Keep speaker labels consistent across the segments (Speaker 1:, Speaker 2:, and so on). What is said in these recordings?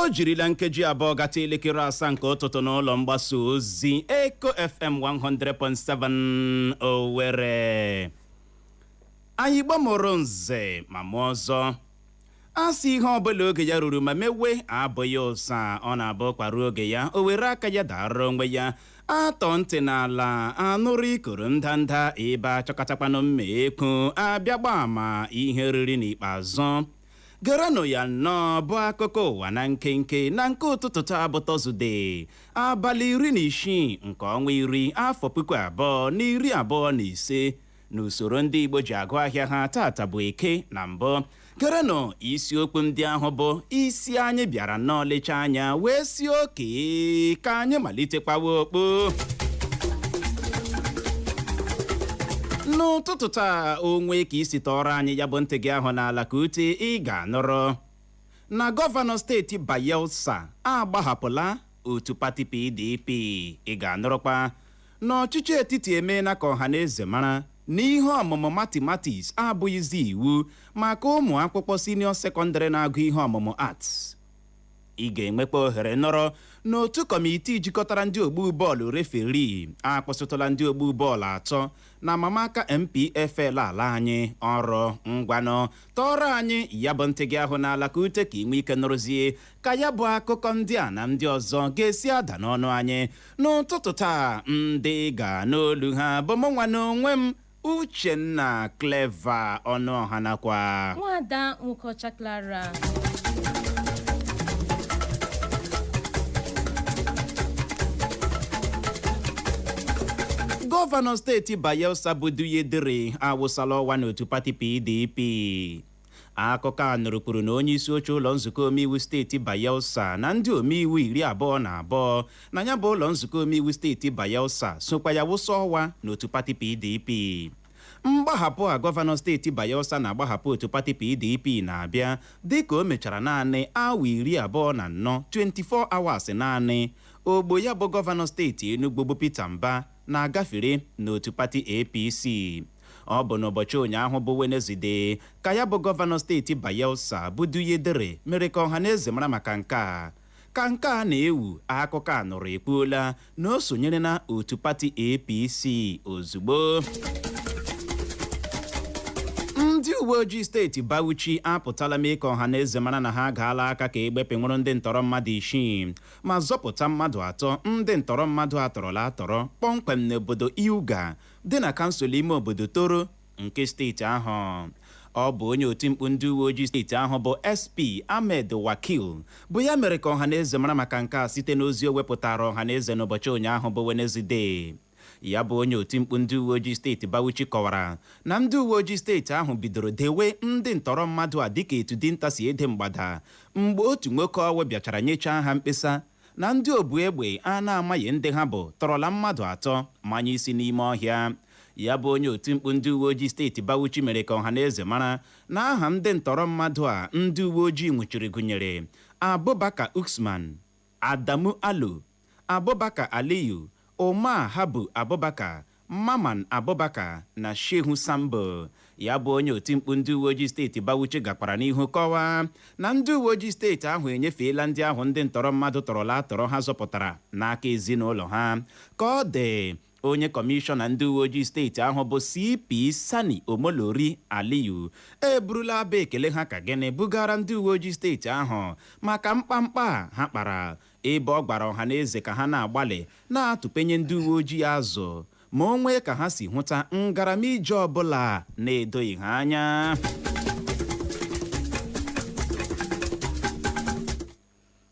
Speaker 1: o jirila nkeji abụọ gata elekere asaa nke ụtụtụ n'ụlọ mgbasa ozi Eko FM 100.7 Owerri. Anyị gbamụrụ nze ma mụọ ọzọ. Asị ihe ọbụla oge ya ruru ma mewe abụghị ụsa, ọ na-abụ kwaruo oge ya o were aka ya dara onwe ya atọ ntị n'ala anụrụ ikoro ndanda ebe achọkatakwanụ mma ekwu abịa gbaa ma ihe riri n'ikpeazụ. Gerenụ ya nnọọ bụ akụkọ ụwa na nkenke na nke ụtụtụ taa bụ Tọzụde abalị 16 nke ọnwa 10 afọ 2025 n'usoro ndị Igbo ji agụ ahịa ha tata bụ Eke na mbụ. Gerenụ isiokwu ndị ahụ bụ isi anyị bịara nnọọ lecha anya wee si oke ka anyị malitekwawa okpo. N'ụtụtụ taa onwe ka isi tọrọ anyị ya bụ ntị gị ahụ n'ala ka ute ị ga-anụrụ na gọvanọ steeti Bayelsa agbahapụla otu pati PDP. Ị ga-anụrụkwa na ọchịchị etiti emeela ka ọha na eze mara na ihe ọmụmụ mathematics abụghịzi iwu maka ụmụ akwụkwọ senior secondary na-agụ ihe ọmụmụ arts. Ị ga-enwekwa ohere nọrọ n'otu kọmitii jikọtara ndị ogbu bọọlụ referi akpọsịtụla ndị ogbu bọọlụ 3 na mamaka MPFL ala anyị ọrụ. Ngwanụ tọrọ anyị ya bụ ntị gị ahụ n'ala ka ute ka inwe ike nụrụzie ka ya bụ akụkọ ndị a na ndị ọzọ ga-esi ada n'ọnụ anyị n'ụtụtụ taa. Ndị ga n'olu ha bụ mụnwa n'onwe m Uchenna Clever Ọnụọha nakwa
Speaker 2: Nwada Nwokocha Clara.
Speaker 1: Gọvanọ steeti Bayelsa bụ Duyedere awụsala ọwa n'otu pati PDP. Akụkọ a nụrụkwuru na onye isi oche ụlọ nzukọ omeiwu steeti Bayelsa na ndị omeiwu 22 na ya bụ ụlọ nzukọ omeiwu steeti Bayelsa sokwa ya wụsa ọwa n'otu pati PDP. Mgbahapụ a gọvanọ steeti Bayelsa na-agbahapụ otu pati PDP na-abịa dịka o mechara naanị awa 24 24 hours naanị ogbo ya bụ gọvanọ steeti Enugu bụ Peter Mba na-agafere n'otu pati APC. Ọ bụ n'ụbọchị ụnyaahụ bụ Wenezdee ka ya bụ gọvanọ steeti Bayelsa bụ Duyedere mere ka ọha na eze mara maka nke a. Ka nke a na-ewu akụkọ a nụrụ ekwuola na o sonyere na otu pati APC ozugbo. Ndị uwe ojii steeti Bauchi apụtala mee ka ọha na eze mara na ha gaala aka ka egbepụnwụrụ ndị ntọrọ mmadụ 6 ma zọpụta mmadụ 3 ndị ntọrọ mmadụ atọrọla atọrọ kpọmkwem n'obodo Iuga dị na kansụl ime obodo Toro nke steeti ahụ. Ọ bụ onye oti mkpu ndị uwe ojii steeti ahụ bụ SP Ahmed Wakil bụ ya mere ka ọha na eze mara maka nke a site n'ozi o wepụtara ọha na eze n'ụbọchị ụnyaahụ bụ Wenezdee. Ya bụ onye oti mkpu ndị uwe ojii steeti Bauchi kọwara na ndị uwe ojii steeti ahụ bidoro dewe ndị ntọrọ mmadụ a dịka etu dinta si ede mgbada mgbe otu nwoke ọwe bịachara nyechaa ha mkpesa na ndị obu egbe a na-amaghị ndị ha bụ tọrọla mmadụ 3 manye isi n'ime ọhịa. Ya bụ onye oti mkpu ndị uwe ojii steeti Bauchi mere ka ọha na eze mara na aha ndị ntọrọ mmadụ a ndị uwe ojii nwụchiri gụnyere Abubakar Usman, Adamu Alo, Abubakar Aliyu, Omar Habu Abubakar, Maman Abubakar na Shehu Sambo. Ya bụ onye oti mkpu ndị uwe ojii steeti Bauchi gakwara n'ihu kọwaa na ndị uwe ojii steeti ahụ enyefeela ndị ahụ ndị ntọrọ mmadụ tọrọla atọrọ ha zọpụtara n'aka ezinụlọ ha. Ka ọ dị onye kọmishọna ndị uwe ojii steeti ahụ bụ CP Sani Omolori Aliyu eburula abụ ekele ha ka gịnị bugara ndị uwe ojii steeti ahụ maka mkpamkpa ha kpara ebe ọ gbara ọha na eze ka ha na-agbalị na-atụpenye ndị uwe ojii azụ ma o nwee ka ha si hụta ngaramije ọbụla na-edoghị ha anya.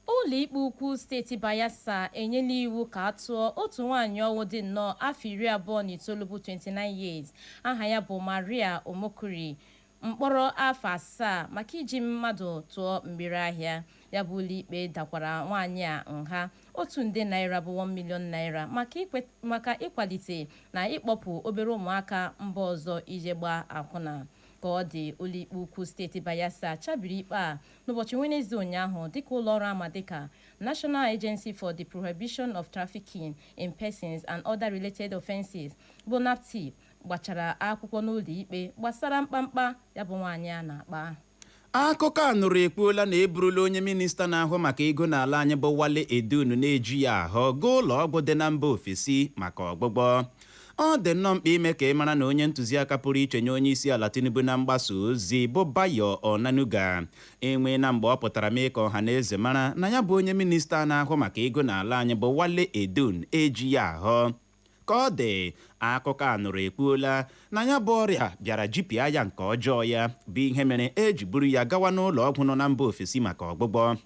Speaker 2: Ụlọikpe ukwu steeti Bayelsa enyela iwu ka a tụọ otu nwaanyị ọwụ dị nnọọ afọ 29 bụ 29 years aha ya bụ Maria Omokuri mkpọrọ afọ 7 maka iji mmadụ tụọ mgbere ahịa. Ya bụ ụlọikpe dakwara nwaanyị a nha $1 bụ 1 million naira maka ịkwalite na ịkpọpụ obere ụmụaka mba ọzọ ije gbaa akwụna. Ka ọ dị ụlọikpe ukwu steeti Bayelsa chabiri ikpe a n'ụbọchị Wenezdee ụnyaahụ dịka ụlọọrụ ama dịka National Agency for the Prohibition of Trafficking in Persons and Other Related Offences bụ NAPTIP gbachara akwụkwọ n'ụlọikpe gbasara mkpamkpa ya bụ nwaanyị a na-akpa.
Speaker 1: akụkọ a nụrụ ekwuola na eburula onye minista na-ahụ maka ego n'ala anyị bụ Wale Edun na-eji ya ahụ gaa ụlọ ọgwụ dị na mba ofesi maka ọgbụgbọ. Ọ dị nnọọ mkpa ime ka ị mara na onye ntụziaka pụrụ iche nye onye isi ala Tinubu na mgbasa ozi bụ Bayo Onanuga enwe na mgbe ọ pụtara mee ka ọha na eze mara na ya bụ onye minista na-ahụ maka ego n'ala anyị bụ Wale Edun eji ya ahụ. Ka ọ dị, akụkọ a nụrụ ekwuola na ya bụ ọrịa bịara jipịa ya nke ọjọọ ya bụ ihe mere eji buru ya gawa n'ụlọ ọgwụ nọ na mba ofesi maka ọgbụgbọ.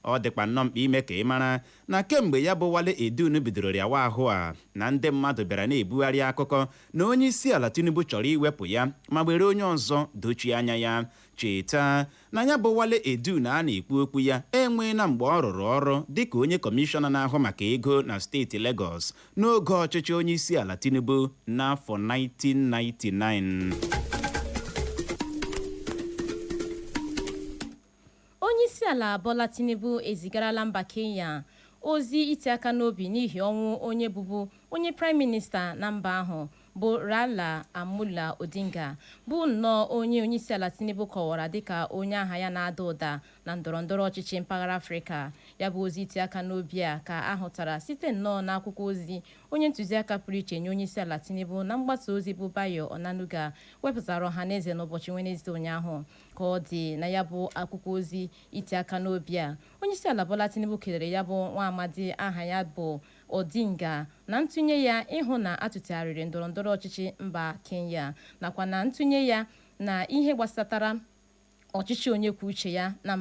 Speaker 1: Ọ dịkwa nnọọ mkpa ime ka ị mara na kemgbe ya bụ Wale Edun bidoro rịawa ahụ a na ndị mmadụ bịara na-ebugharị akụkọ na onye isi ala Tinubu chọrọ iwepụ ya ma were onye ọzọ dochie anya ya. Cheta na ya bụ Wale Edun a na-ekwu okwu ya enwee na mgbe ọ rụrụ ọrụ dịka onye kọmishọna na-ahụ maka ego na steeti Lagos n'oge ọchịchị onye isi ala Tinubu n'afọ 1999.
Speaker 2: Onyeisiala Bola Tinubu ezigarala mba Kenya ozi iti aka n'obi n'ihi ọnwụ onye bụbu onye praịm minista na mba ahụ bụ Raila Amolo Odinga, bụ nnọọ onyeisiala Tinubu kọwara dịka onye aha ya na-ada ụda na ndọrọndọrọ ọchịchị mpaghara Afrịka. Ya bụ ozi iti aka n'obi a ka ahụtara site nnọọ n'akwụkwọ ozi onye ntụziaka pụrụ iche nye onyeisiala Tinubu na mgbasa ozi bụ Bayo Onanuga wepụtara ọhaneze n'ụbọchị Wenezdee ụnyaahụ. Ka ọ dị na ya bụ akwụkwọ ozi iti aka n'obi a, onyeisiala Bola Tinubu kelere ya bụ nwa amadi aha ya bụ Odinga na ntụnye ya ịhụ na atụtagharịrị ndọrọndọrọ ọchịchị mba Kenya nakwa na ntụnye ya na ihe gbasatara ọchịchị onye kwuo uche ya na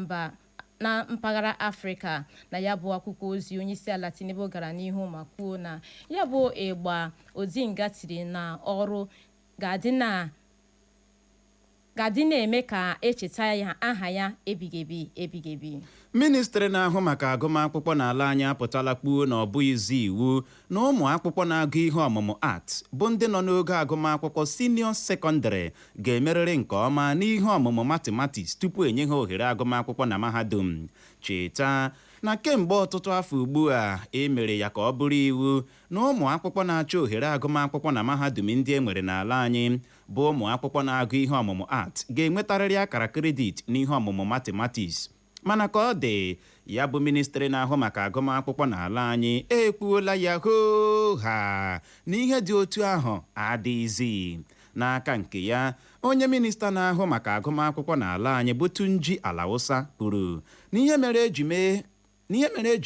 Speaker 2: mpaghara Afrịka. Na ya bụ akwụkwọ ozi onyeisiala Tinubu gara n'ihu ma kwuo na ya bụ ịgba Odinga tiri na ọrụ ga-adị na-eme ka echeta ya aha ya ebigebi.
Speaker 1: Ministri na-ahụ maka agụmakwụkwọ n'ala anyị apụtala kpuo na ọ bụghịzi iwu na ụmụ akwụkwọ na-agụ ihe ọmụmụ art bụ ndị nọ n'oge agụmakwụkwọ senio sekọndịrị ga-emerịrị nke ọma n'ihe ọmụmụ mathematics tupu enye ha ohere agụmakwụkwọ na mahadum. Cheta na kemgbe ọtụtụ afọ ugbu a emere ya ka ọ bụrụ iwu na ụmụ akwụkwọ na-achọ ohere agụmakwụkwọ na mahadum ndị e nwere n'ala anyị bụ ụmụ akwụkwọ na-agụ ihe ọmụmụ art ga-enwetarịrị akara kredit n'ihe ọmụmụ mathematics. Mana ka ọ dị, ya bụ ministri na-ahụ maka agụmakwụkwọ n'ala anyị ekwuola ya hoo ha na ihe dị otu ahụ adịghịzi. N'aka nke ya, onye minista na-ahụ maka agụmakwụkwọ n'ala anyị bụ Tunji Alausa kwuru na ihe mere eji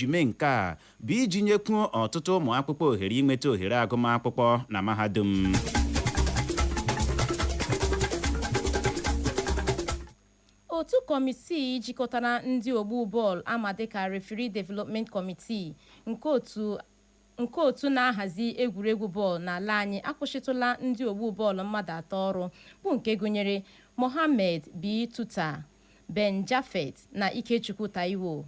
Speaker 1: mee nke a bụ iji nyekwuo ọtụtụ ụmụ akwụkwọ ohere inweta ohere agụmakwụkwọ na mahadum.
Speaker 2: Otu kọmitii jikọtara ndị ogbu bọọlụ ama dịka Referee Development Committee nke otu na-ahazi egwuregwu bọọlụ n'ala anyị akwụsịtụla ndị ogbu bọọlụ mmadụ 3 ọrụ bụ nke gụnyere Mohammed B. Tuta, Ben Jafet na Ikechukwu Taiwo.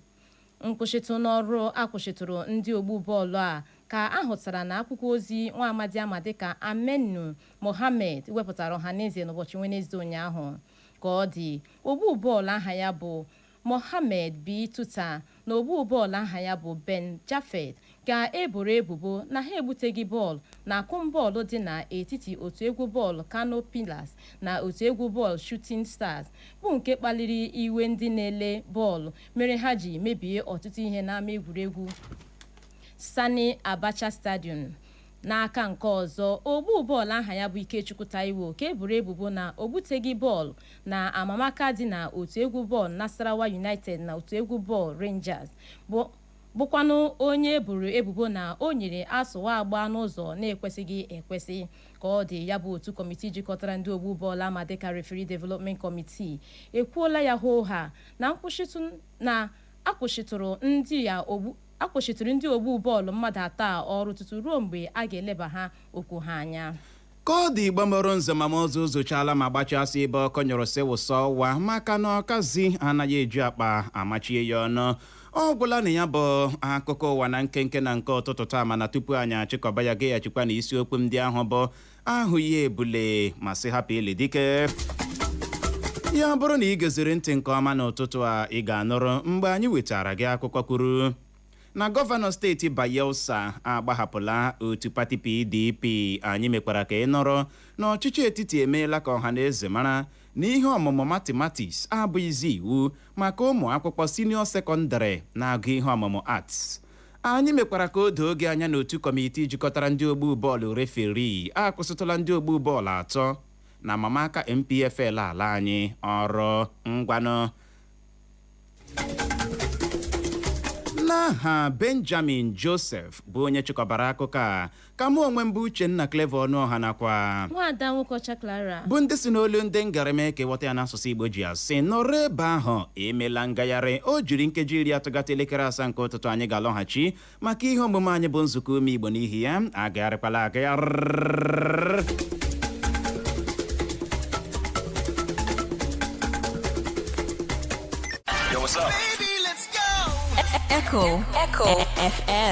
Speaker 2: Nkwụsịtụ n'ọrụ akwụsịtụrụ ndị ogbu bọọlụ a ka ahụtara na akwụkwọ ozi nwa amadi ama dịka Amenu Mohammed wepụtara ọhaneze n'ụbọchị Wenezdee ụnyaahụ. Ka ọ dị, ogbu bọọlụ aha ya bụ Mohammed B. Tuta na ogbu bọọlụ aha ya bụ Ben Jafet ka eboro ebubo na ha egbuteghị bọọlụ na akụm bọọlụ dị n'etiti otu egwu bọọlụ Kano Pillars na otu egwu bọọlụ Shooting Stars, bụ nke kpaliri iwe ndị na-ele bọọlụ mere ha ji mebie ọtụtụ ihe n'ama egwuregwu Sani Abacha Stadium. N'aka nke ọzọ, ogbu bọọlụ aha ya bụ Ikechukwu Taiwo ka eboro ebubo na o gbuteghị bọọlụ na amamaka dị na otu egwu bọọlụ Nasarawa United na otu egwu bọọlụ Rangers, bụkwanụ onye eboro ebubo na o nyere asụwa agba n'ụzọ na-ekwesịghị ekwesị. Ka ọ dị, ya bụ otu kọmitii jikọtara ndị ogbu bọọlụ ama dịka Referee Development Committee ekwuola ya hoo ha na akwụsịtụrụ ndị ogbu bọọlụ mmadụ 3 ọrụ tutu ruo mgbe a ga-eleba ha okwu ha anya.
Speaker 1: Ka ọ dị, Igbamoro Nze Mamozu zochala ma gbachasị ebe ọkọ nyọrọ sewụsa ọwa maka na ọkazi anaghị eji akpa amachie ya ọnụ. Ọ gwụla na ya bụ akụkọ ụwa na nkenke na nke ụtụtụ taa, mana tupu anyị achịkọba ya gaghachikwa na isiokwu ndị ahụ bụ ahụ ya ebule ma sị hapụ ili dike. Ya bụrụ na ị geziri ntị nke ọma n'ụtụtụ a, ị ga-anụrụ mgbe anyị wetara gị akụkọ kwuru na gọvanọ steeti Bayelsa agbahapụla otu pati PDP. Anyị mekwara ka ị nọrọ na ọchịchị etiti emeela ka ọha na eze mara na ihe ọmụmụ mathematics abụghịzi iwu maka ụmụ akwụkwọ senio sekọndịrị na-agụ ihe ọmụmụ arts. Anyị mekwara ka o doo oge anya n'otu kọmitii jikọtara ndị ogbu bọọlụ referi akwụsịtụla ndị ogbu bọọlụ 3 na mamaka MPFL ala anyị ọrụ ngwanụ. N'aha Benjamin Joseph bụ onye chịkọbara akụkọ a, ka mụ onwe m bụ Uchenna Clever Ọnụọha nakwa
Speaker 2: Nwada Nwokocha Clara
Speaker 1: bụ ndị si n'olu ndị ngareme ka ịghọta ya n'asụsụ Igbo ji asị nọrọ ebe ahụ emela ngagharị. O jiri nkeji 30 gata elekere 7 nke ụtụtụ anyị ga-alọghachi maka ihe omume anyị bụ nzukọ ume Igbo, n'ihi ya agagharịkwala agagharị.
Speaker 3: Echo FM.